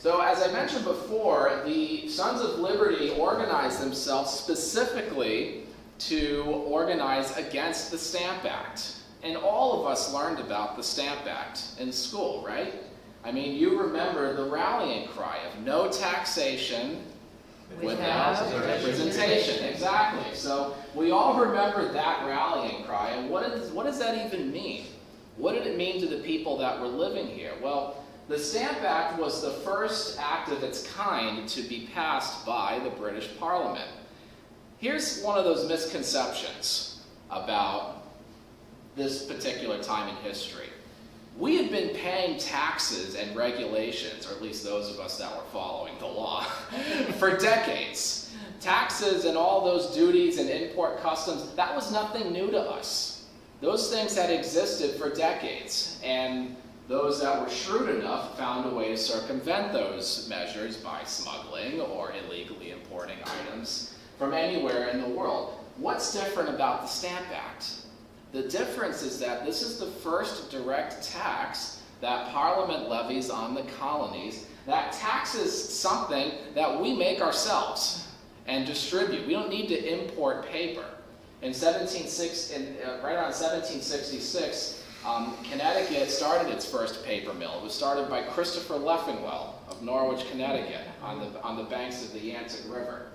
So as I mentioned before, the Sons of Liberty organized themselves specifically to organize against the Stamp Act. And all of us learned about the Stamp Act in school, right? I mean, you remember the rallying cry of no taxation without representation. Exactly. So we all remember that rallying cry. And what does that even mean? What did it mean to the people that were living here? Well, the Stamp Act was the first act of its kind to be passed by the British Parliament. Here's one of those misconceptions about this particular time in history. We had been paying taxes and regulations, or at least those of us that were following the law, for decades. Taxes and all those duties and import customs, that was nothing new to us. Those things had existed for decades, and those that were shrewd enough found a way to circumvent those measures by smuggling or illegally importing items from anywhere in the world. What's different about the Stamp Act? The difference is that this is the first direct tax that Parliament levies on the colonies that taxes something that we make ourselves and distribute. We don't need to import paper. Right around 1766, Connecticut started its first paper mill. It was started by Christopher Leffingwell of Norwich, Connecticut, on the banks of the Yantic River.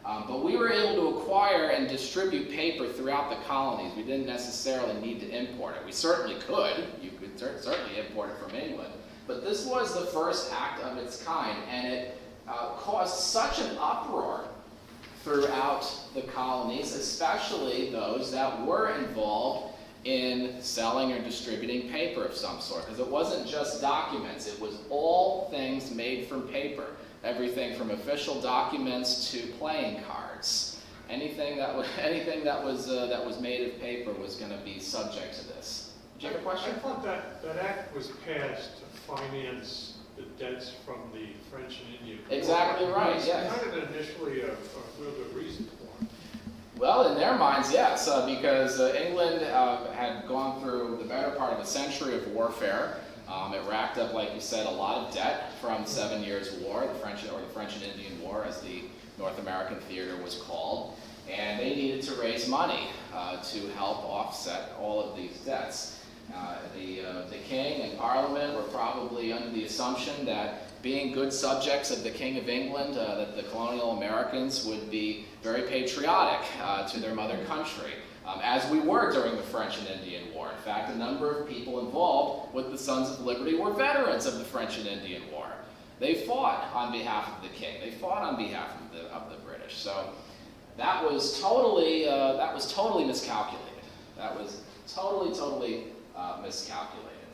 But we were able to acquire and distribute paper throughout the colonies. We didn't necessarily need to import it. We certainly could. You could certainly import it from England. But this was the first act of its kind, and it caused such an uproar throughout the colonies, especially those that were involved in selling or distributing paper of some sort, because it wasn't just documents, it was all things made from paper. Everything from official documents to playing cards. Anything that was made of paper was going to be subject to this. Did you have a question? I thought that act was passed to finance the debts from the French and Indian War. Exactly right, yes. How did it initially a real good reason for it? Well, in their minds, yes, because England had gone through the better part of a century of warfare. It racked up, like you said, a lot of debt from the 7 Years' War, the French and Indian War, as the North American theater was called, and they needed to raise money to help offset all of these debts. The king and Parliament were probably under the assumption that, being good subjects of the King of England, that the colonial Americans would be very patriotic to their mother country. As we were during the French and Indian War. In fact, a number of people involved with the Sons of Liberty were veterans of the French and Indian War. They fought on behalf of the king. They fought on behalf of the British. So that was totally miscalculated. That was totally miscalculated.